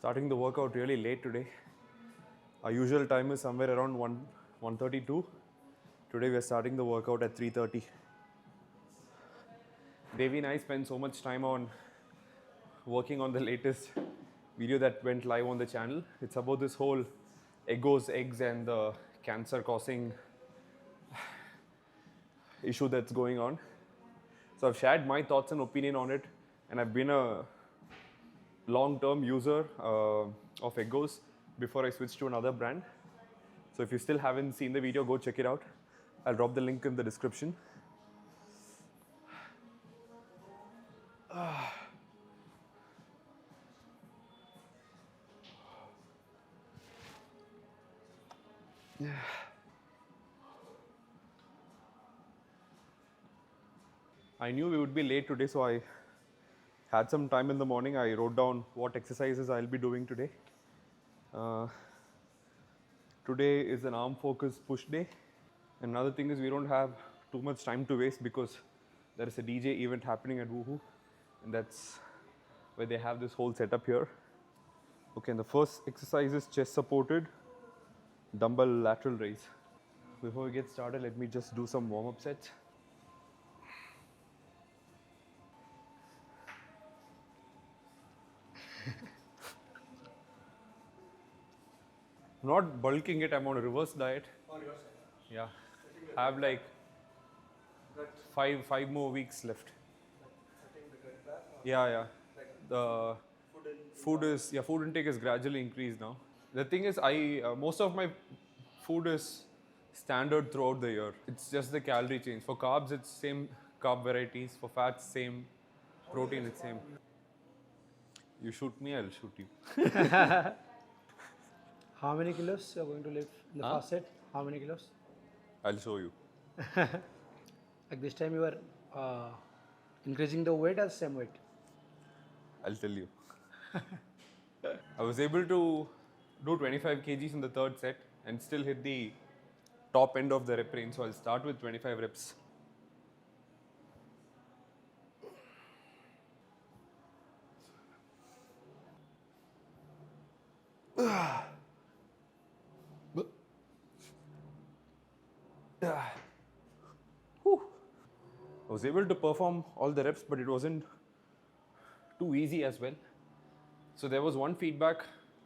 Starting the workout really late today. Our usual time is somewhere around 1:32. Today we are starting the workout at 3:30. Devi and I spent so much time on working on the latest video that went live on the channel. It's about this whole eggs and the cancer causing issue that's going on. So I've shared my thoughts and opinion on it, and I've been a long-term user of Eggos before I switched to another brand. So if you still haven't seen the video, go check it out. I'll drop the link in the description. I knew we would be late today, so I had some time in the morning. I wrote down what exercises I'll be doing today. Today is an arm focus push day. Another thing is we don't have too much time to waste because there is a DJ event happening at Woohoo, and that's where they have this whole setup here. Okay, and the first exercise is chest supported dumbbell lateral raise. Before we get started, let me just do some warm-up sets. Not bulking it, I'm on a reverse diet. On your side. Yeah. I have like five more weeks left. Setting the gut back. Yeah. Like The food intake is gradually increased now. The thing is, most of my food is standard throughout the year. It's just the calorie change. For carbs, it's same carb varieties. For fats, same. Protein, it's same. You shoot me, I'll shoot you. How many kilos you are going to lift in the first set? How many kilos? I'll show you. Like this time you are increasing the weight or same weight? I'll tell you. I was able to do 25 kgs in the third set and still hit the top end of the rep range. So I'll start with 25 reps. I was able to perform all the reps, but it wasn't too easy as well. So there was one feedback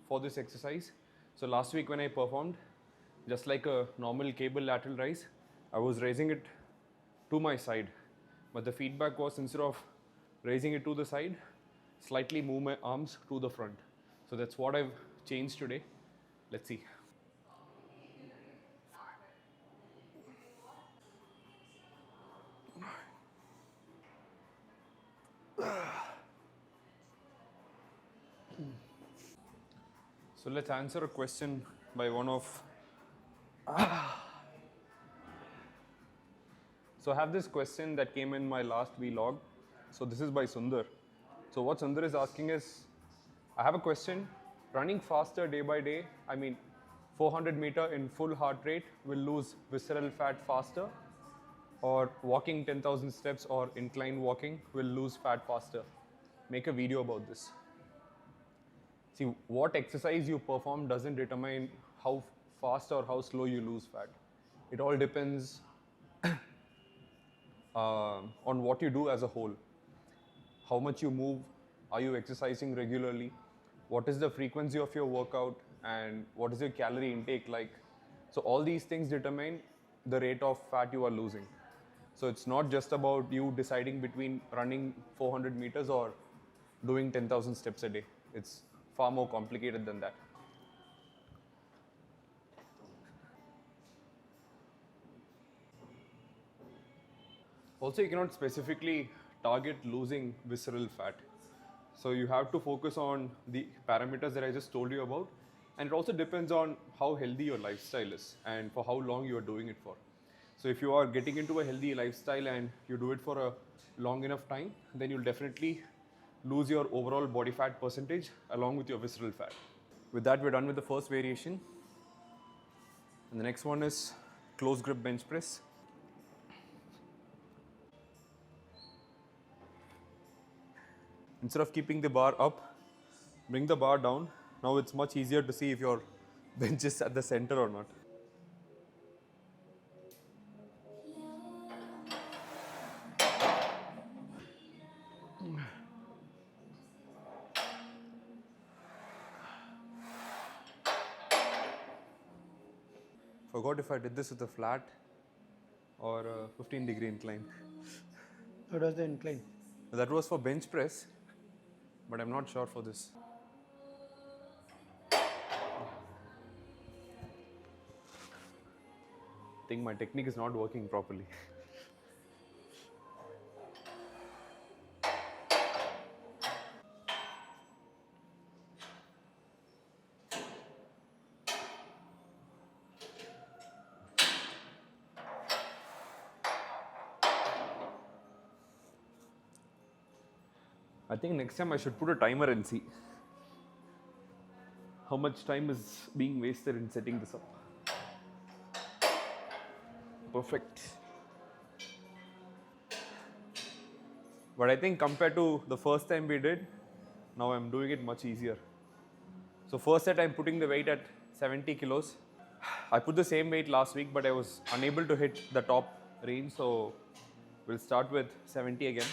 for this exercise. So last week when I performed, just like a normal cable lateral raise, I was raising it to my side. But the feedback was, instead of raising it to the side, slightly move my arms to the front. So that's what I've changed today. Let's see. So let's answer a question by one of... So I have this question that came in my last vlog. So this is by Sundar. So what Sundar is asking is, I have a question. Running faster day by day, 400 meter in full heart rate will lose visceral fat faster, or walking 10,000 steps or incline walking will lose fat faster. Make a video about this. See, what exercise you perform doesn't determine how fast or how slow you lose fat. It all depends on what you do as a whole. How much you move, are you exercising regularly, what is the frequency of your workout, and what is your calorie intake like. So all these things determine the rate of fat you are losing. So it's not just about you deciding between running 400 meters or doing 10,000 steps a day. It's far more complicated than that. Also, you cannot specifically target losing visceral fat. So you have to focus on the parameters that I just told you about. And it also depends on how healthy your lifestyle is and for how long you are doing it for. So if you are getting into a healthy lifestyle and you do it for a long enough time, then you'll definitely lose your overall body fat percentage along with your visceral fat. With that, we're done with the first variation. And the next one is close grip bench press. Instead of keeping the bar up, bring the bar down Now it's much easier to see if your bench is at the center or not. Forgot if I did this with a flat or a 15-degree incline. What was the incline? That was for bench press, but I'm not sure for this. I think my technique is not working properly. I think next time I should put a timer and see how much time is being wasted in setting this up. Perfect. But I think compared to the first time we did, now I'm doing it much easier. So first set I'm putting the weight at 70 kilos. I put the same weight last week, but I was unable to hit the top range. So we'll start with 70 again.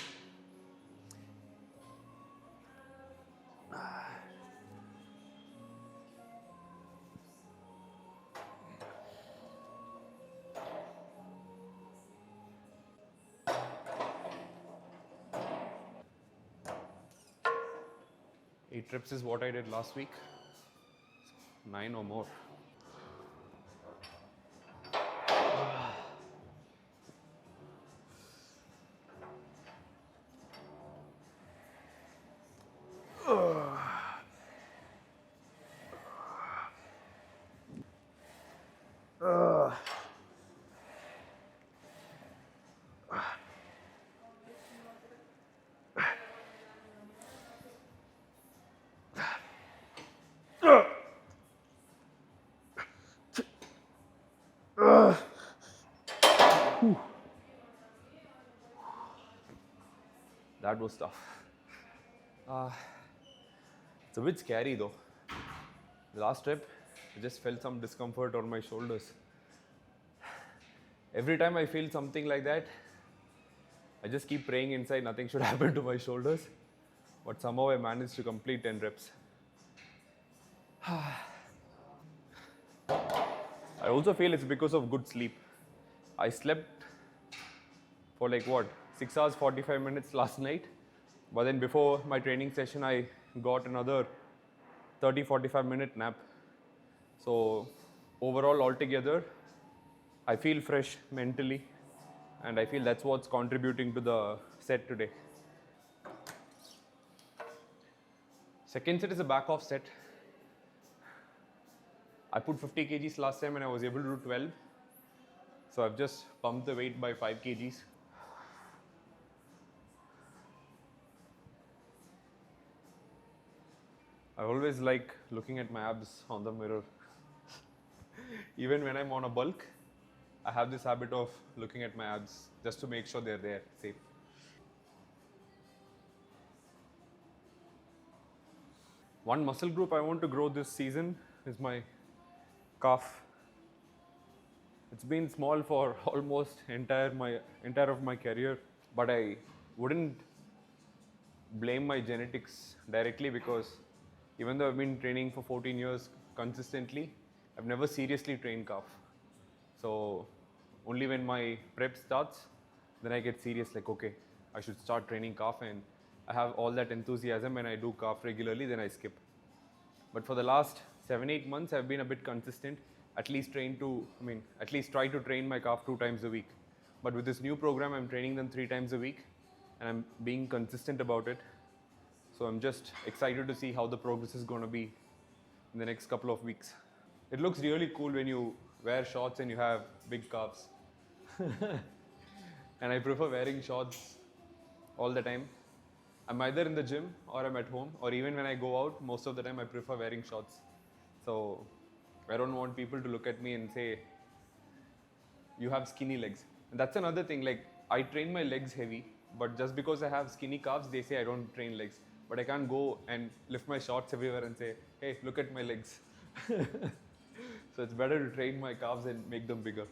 Eight reps is what I did last week. 9 or more. That was tough. It's a bit scary though. The last trip, I just felt some discomfort on my shoulders. Every time I feel something like that, I just keep praying inside nothing should happen to my shoulders. But somehow I managed to complete 10 reps. I also feel it's because of good sleep. I slept for like what, 6 hours 45 minutes last night. But then before my training session, I got another 30-45 minute nap. So overall, altogether, I feel fresh mentally, and I feel that's what's contributing to the set today. Second set is a back off set. I put 50 kgs last time and I was able to do 12. So I've just pumped the weight by 5 kgs. I always like looking at my abs on the mirror. Even when I'm on a bulk, I have this habit of looking at my abs just to make sure they're there, safe. One muscle group I want to grow this season is my calf. It's been small for almost entire of my career, but I wouldn't blame my genetics directly because even though I've been training for 14 years consistently, I've never seriously trained calf. So only when my prep starts, then I get serious like, okay, I should start training calf, and I have all that enthusiasm and I do calf regularly, then I skip. But for the last 7-8 months, I've been a bit consistent, at least try to train my calf 2 times a week. But with this new program, I'm training them 3 times a week and I'm being consistent about it. So I'm just excited to see how the progress is going to be in the next couple of weeks. It looks really cool when you wear shorts and you have big calves. And I prefer wearing shorts all the time. I'm either in the gym or I'm at home, or even when I go out, most of the time I prefer wearing shorts. So I don't want people to look at me and say, you have skinny legs. And that's another thing, like I train my legs heavy, but just because I have skinny calves, they say I don't train legs. But I can't go and lift my shorts everywhere and say, hey, look at my legs. So it's better to train my calves and make them bigger.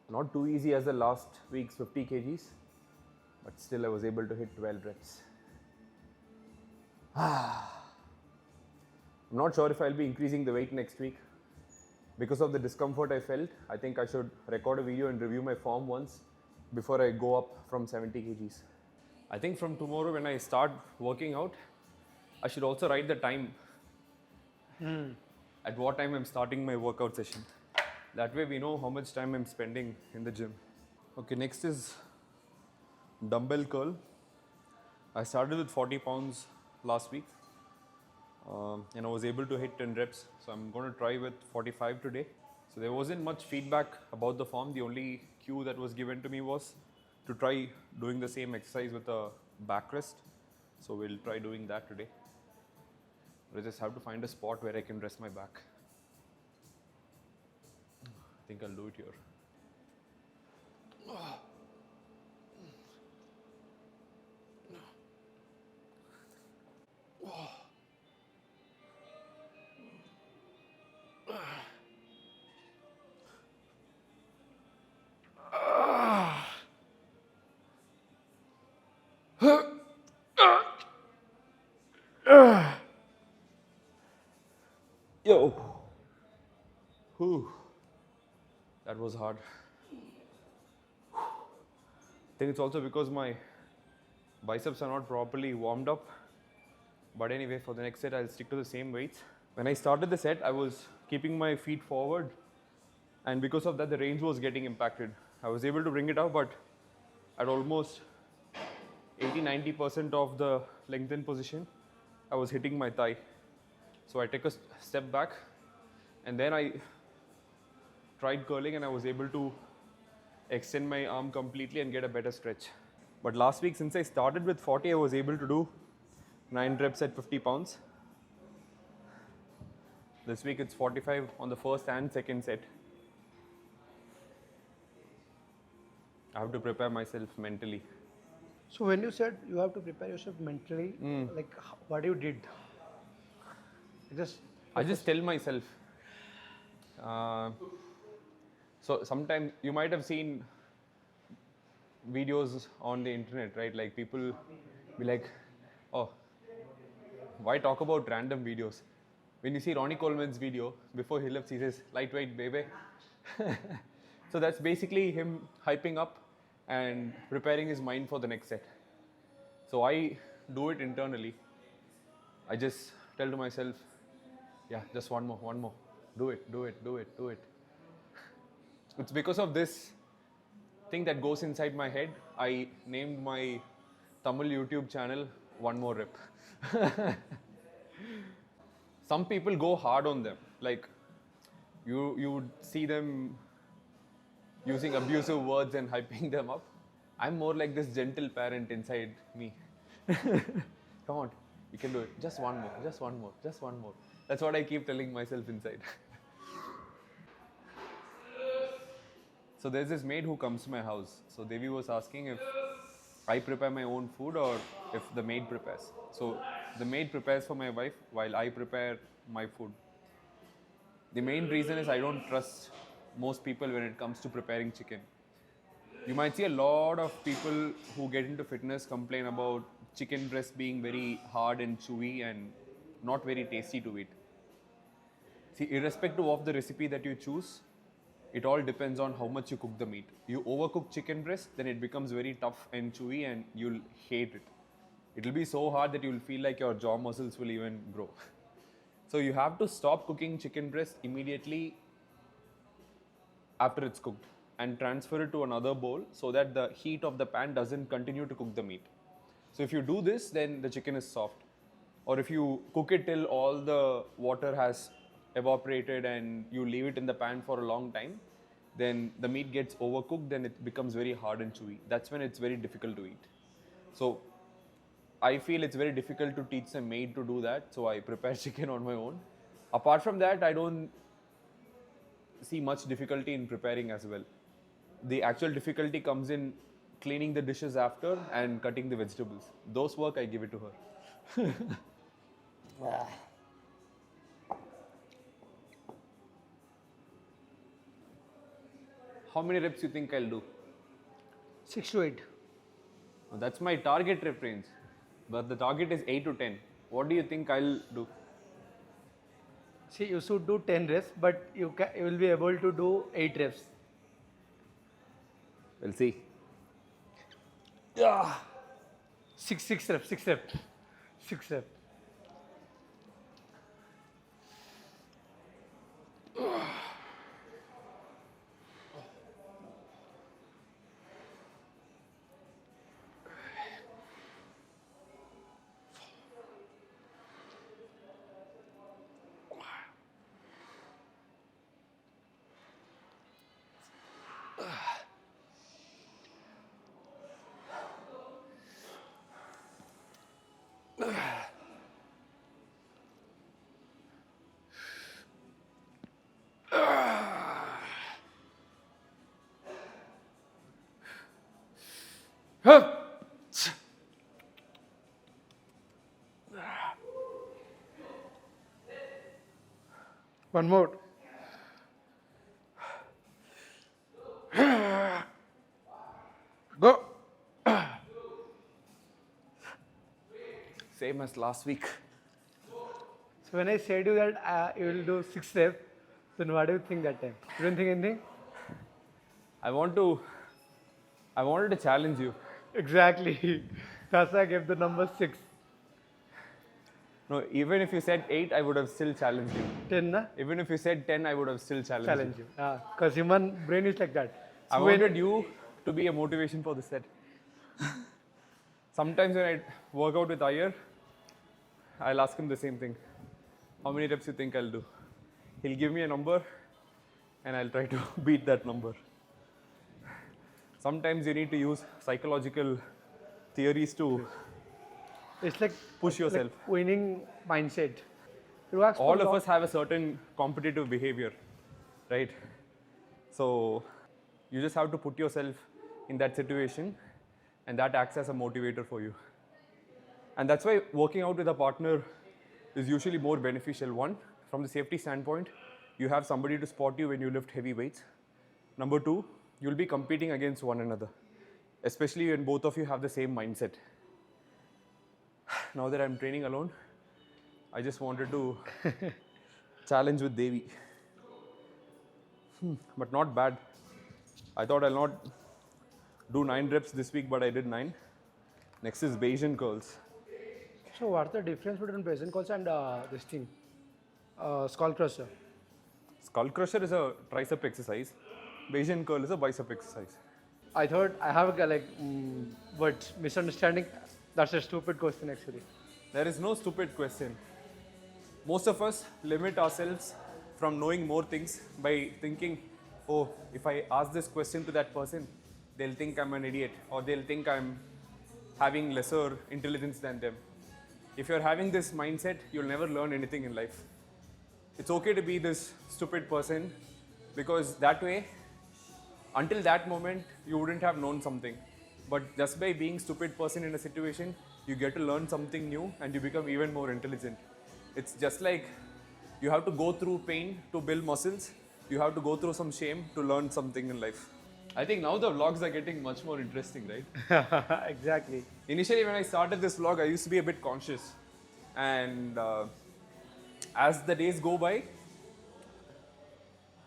Not too easy as the last week's 50 kgs, but still I was able to hit 12 reps. I'm not sure if I'll be increasing the weight next week. Because of the discomfort I felt, I think I should record a video and review my form once before I go up from 70 kgs. I think from tomorrow when I start working out, I should also write the time at what time I'm starting my workout session. That way we know how much time I'm spending in the gym. Okay, next is dumbbell curl. I started with 40 pounds last week and I was able to hit 10 reps. So I'm going to try with 45 today. So there wasn't much feedback about the form. The only cue that was given to me was to try doing the same exercise with a back rest. So we'll try doing that today. I just have to find a spot where I can rest my back. I think I'll do it here. Yo. Whew. That was hard. I think it's also because my biceps are not properly warmed up. But anyway, for the next set, I'll stick to the same weights. When I started the set, I was keeping my feet forward. And because of that, the range was getting impacted. I was able to bring it up, but at almost 80-90% of the lengthened position, I was hitting my thigh. So I took a step back and then I tried curling and I was able to extend my arm completely and get a better stretch. But last week, since I started with 40, I was able to do 9 reps at 50 pounds. This week it's 45 on the first and second set. I have to prepare myself mentally. So when you said you have to prepare yourself mentally, like what you did? I just tell myself. So sometimes you might have seen videos on the internet, right? Like people be like, oh, why talk about random videos? When you see Ronnie Coleman's video, before he lifts, he says, lightweight, baby. So that's basically him hyping up and preparing his mind for the next set. So I do it internally. I just tell to myself, yeah, just one more. Do it. It's because of this thing that goes inside my head, I named my Tamil YouTube channel One More Rep. Some people go hard on them. Like you would see them using abusive words and hyping them up. I'm more like this gentle parent inside me. Come on, you can do it. Just one more. That's what I keep telling myself inside. So there's this maid who comes to my house. So Devi was asking if I prepare my own food or if the maid prepares. So the maid prepares for my wife while I prepare my food. The main reason is I don't trust most people when it comes to preparing chicken. You might see a lot of people who get into fitness complain about chicken breast being very hard and chewy and not very tasty to eat. See, irrespective of the recipe that you choose, it all depends on how much you cook the meat. You overcook chicken breast, then it becomes very tough and chewy and you'll hate it. It'll be so hard that you'll feel like your jaw muscles will even grow. So you have to stop cooking chicken breast immediately after it's cooked and transfer it to another bowl so that the heat of the pan doesn't continue to cook the meat. So if you do this, then the chicken is soft. Or if you cook it till all the water has evaporated and you leave it in the pan for a long time, then the meat gets overcooked and it becomes very hard and chewy. That's when it's very difficult to eat. So I feel it's very difficult to teach a maid to do that, so I prepare chicken on my own. Apart from that, I don't see much difficulty in preparing as well. The actual difficulty comes in cleaning the dishes after and cutting the vegetables. Those work, I give it to her. How many reps you think I'll do? 6 to 8. That's my target rep range, but the target is 8 to 10. What do you think I'll do? See, you should do 10 reps, but you will be able to do 8 reps. We'll see. Yeah. 6 reps, 6 reps. 6 reps. One more. Go. Same as last week. So when I said you that you will do 6 reps, then what do you think that time? You don't think anything? I wanted to challenge you. Exactly. That's why I gave the number 6. No, even if you said 8, I would have still challenged you. 10, na? Even if you said 10, I would have still challenged Challenge you. Because human brain is like that. I So when- wanted you to be a motivation for the set. Sometimes when I work out with Iyer, I'll ask him the same thing. How many reps you think I'll do? He'll give me a number and I'll try to beat that number. Sometimes you need to use psychological theories to It's like push yourself. like winning mindset. It works for All of lot- us have a certain competitive behavior, right? So you just have to put yourself in that situation and that acts as a motivator for you. And that's why working out with a partner is usually more beneficial. One, from the safety standpoint, you have somebody to spot you when you lift heavy weights. Number two, you'll be competing against one another, especially when both of you have the same mindset. Now that I'm training alone, I just wanted to challenge with Devi. But not bad. I thought I'll not do 9 reps this week, but I did 9. Next is Bayesian curls. So what's the difference between Bayesian curls and this thing? Skull crusher. Skull crusher is a tricep exercise. Bayesian curl is a bicep exercise. I thought I have but misunderstanding. That's a stupid question actually. There is no stupid question. Most of us limit ourselves from knowing more things by thinking, oh, if I ask this question to that person, they'll think I'm an idiot or they'll think I'm having lesser intelligence than them. If you're having this mindset, you'll never learn anything in life. It's okay to be this stupid person because that way, until that moment, you wouldn't have known something. But just by being stupid person in a situation, you get to learn something new and you become even more intelligent. It's just like you have to go through pain to build muscles. You have to go through some shame to learn something in life. I think now the vlogs are getting much more interesting, right? Exactly. Initially, when I started this vlog, I used to be a bit conscious. And as the days go by,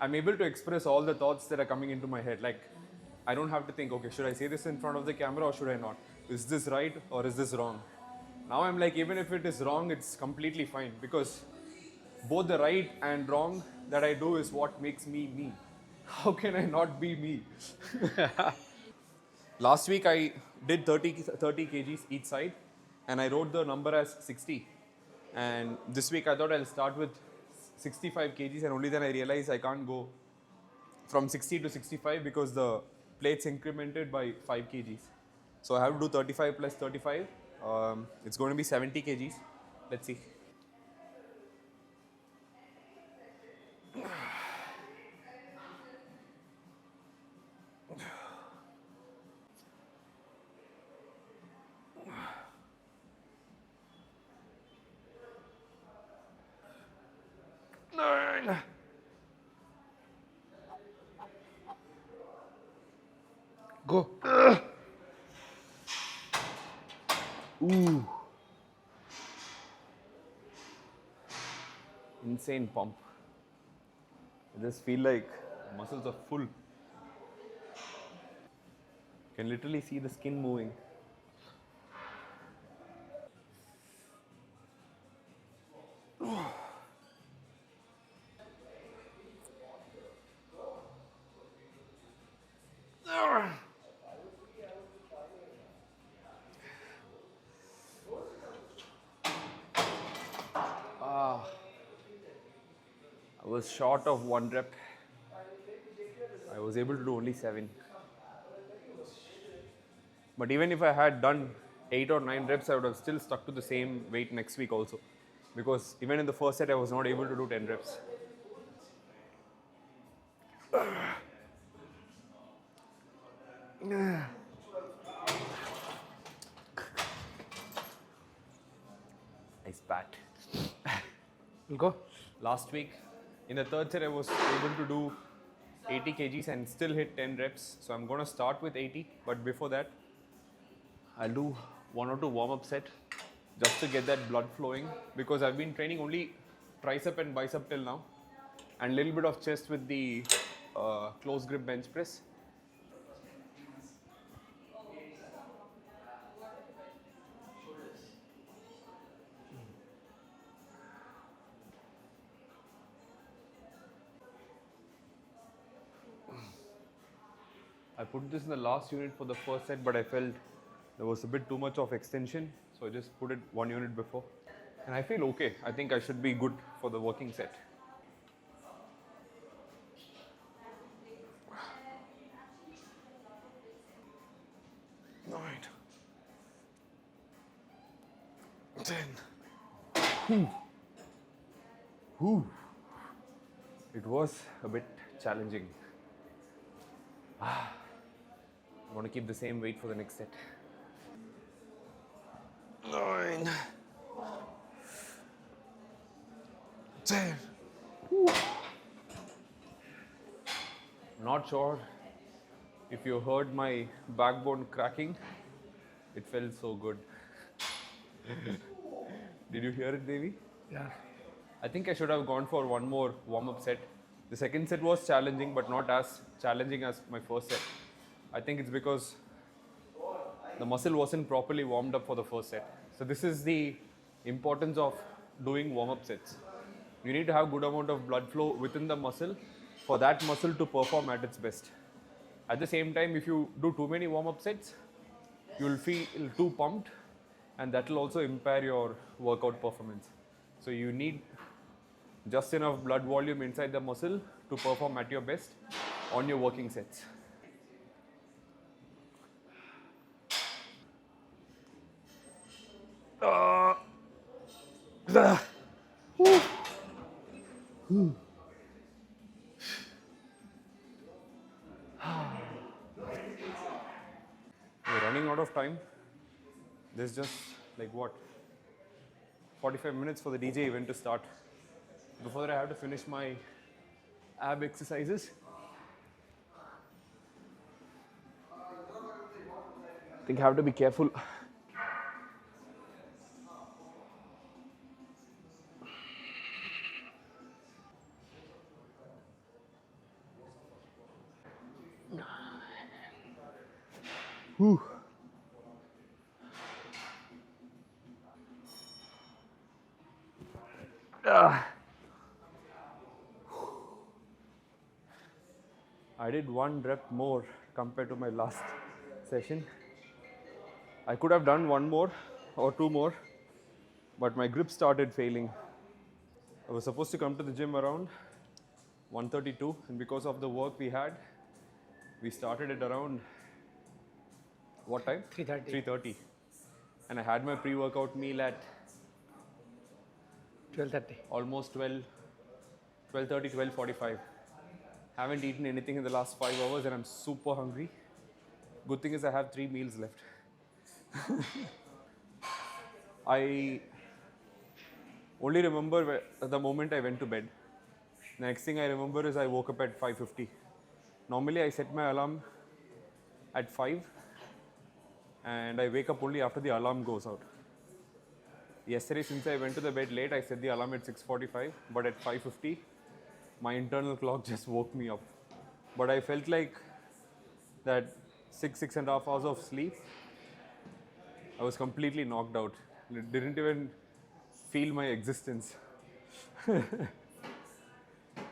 I'm able to express all the thoughts that are coming into my head. Like, I don't have to think, okay, should I say this in front of the camera or should I not? Is this right or is this wrong? Now I'm like, even if it is wrong, it's completely fine because both the right and wrong that I do is what makes me me. How can I not be me? Last week I did 30 kgs each side and I wrote the number as 60. And this week I thought I'll start with 65 kgs, and only then I realized I can't go from 60 to 65 because the plate's incremented by 5 kgs. So I have to do 35 plus 35. It's going to be 70 kgs. Let's see. Go. Ooh. Insane pump. I just feel like muscles are full. Can literally see the skin moving. I was short of 1 rep. I was able to do only 7. But even if I had done 8 or 9 reps, I would have still stuck to the same weight next week also. Because even in the first set, I was not able to do 10 reps. Nice pat. Go. Last week, in the third set, I was able to do 80 kgs and still hit 10 reps. So I'm going to start with 80. But before that, I'll do 1 or 2 warm-up set just to get that blood flowing, because I've been training only tricep and bicep till now, and a little bit of chest with the close grip bench press. I put this in the last unit for the first set, but I felt there was a bit too much of extension, so I just put it 1 unit before. And I feel okay. I think I should be good for the working set. Nine. 10. Whew. It was a bit challenging. I want to keep the same weight for the next set. 9. 10. Not sure if you heard my backbone cracking. It felt so good. Did you hear it, Devi? Yeah. I think I should have gone for one more warm-up set. The second set was challenging, but not as challenging as my first set. I think it's because the muscle wasn't properly warmed up for the first set. So this is the importance of doing warm-up sets. You need to have good amount of blood flow within the muscle for that muscle to perform at its best. At the same time, if you do too many warm-up sets, you will feel too pumped, and that will also impair your workout performance. So you need just enough blood volume inside the muscle to perform at your best on your working sets. We're running out of time. There's just like what? 45 minutes for the DJ event to start. Before that, I have to finish my ab exercises. I think I have to be careful. Whew. I did 1 rep more compared to my last session. I could have done 1 more or 2 more, but my grip started failing. I was supposed to come to the gym around 1:32, and because of the work we had, we started at around what time? 3:30. 3:30. And I had my pre-workout meal at 12:30. almost 12:30, 12:45. Haven't eaten anything in the last 5 hours and I'm super hungry. Good thing is I have 3 meals left. I only remember the moment I went to bed. The next thing I remember is I woke up at 5:50. Normally I set my alarm at 5 and I wake up only after the alarm goes out. Yesterday, since I went to the bed late, I set the alarm at 6:45, but at 5:50 my internal clock just woke me up. But I felt like that 6.5 hours of sleep, I was completely knocked out. It didn't even feel my existence.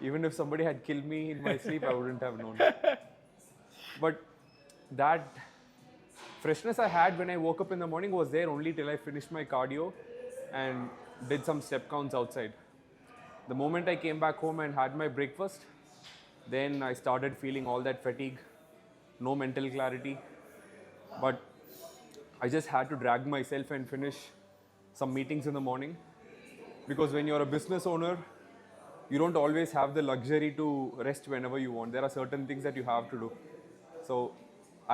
Even if somebody had killed me in my sleep, I wouldn't have known. But that freshness I had when I woke up in the morning was there only till I finished my cardio and did some step counts outside. The moment I came back home and had my breakfast, then I started feeling all that fatigue, no mental clarity. But I just had to drag myself and finish some meetings in the morning, because when you're a business owner, you don't always have the luxury to rest whenever you want. There are certain things that you have to do. So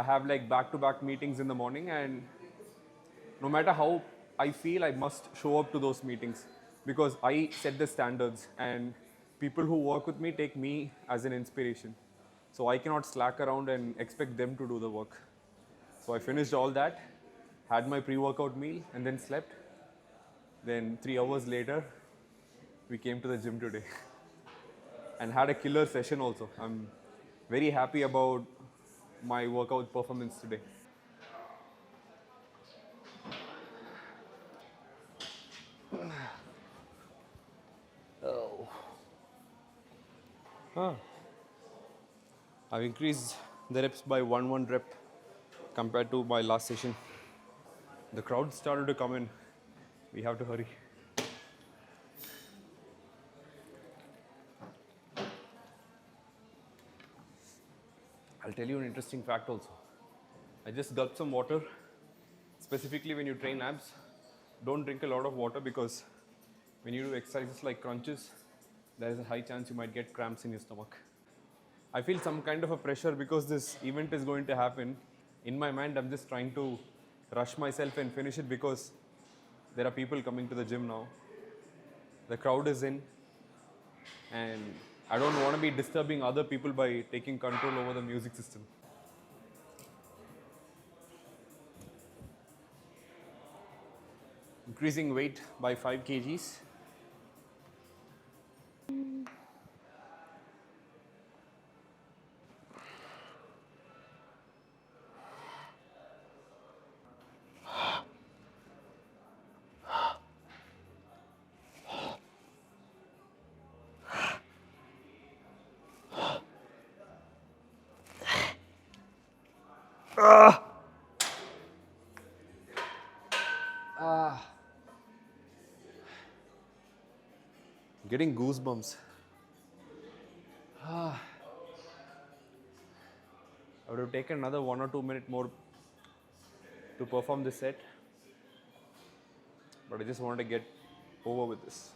I have like back-to-back meetings in the morning, and no matter how I feel, I must show up to those meetings because I set the standards and people who work with me take me as an inspiration. So I cannot slack around and expect them to do the work. So I finished all that, had my pre-workout meal and then slept. Then 3 hours later, we came to the gym today and had a killer session also. I'm very happy about my workout performance today. Oh. I've increased the reps by 1 rep compared to my last session. The crowd started to come in. We have to hurry. I'll tell you an interesting fact also. I just gulped some water. Specifically when you train abs, don't drink a lot of water because when you do exercises like crunches, there is a high chance you might get cramps in your stomach. I feel some kind of a pressure because this event is going to happen. In my mind, I'm just trying to rush myself and finish it because there are people coming to the gym now. The crowd is in, and I don't want to be disturbing other people by taking control over the music system. Increasing weight by 5 kgs. Getting goosebumps. I would have taken another 1 or 2 minutes more to perform this set, but I just wanted to get over with this.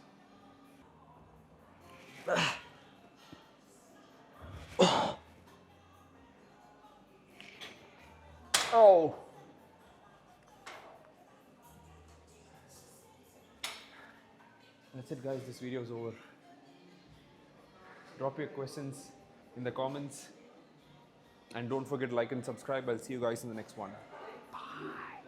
Oh! That's it guys, this video is over. Drop your questions in the comments and don't forget to like and subscribe. I'll see you guys in the next one. Bye.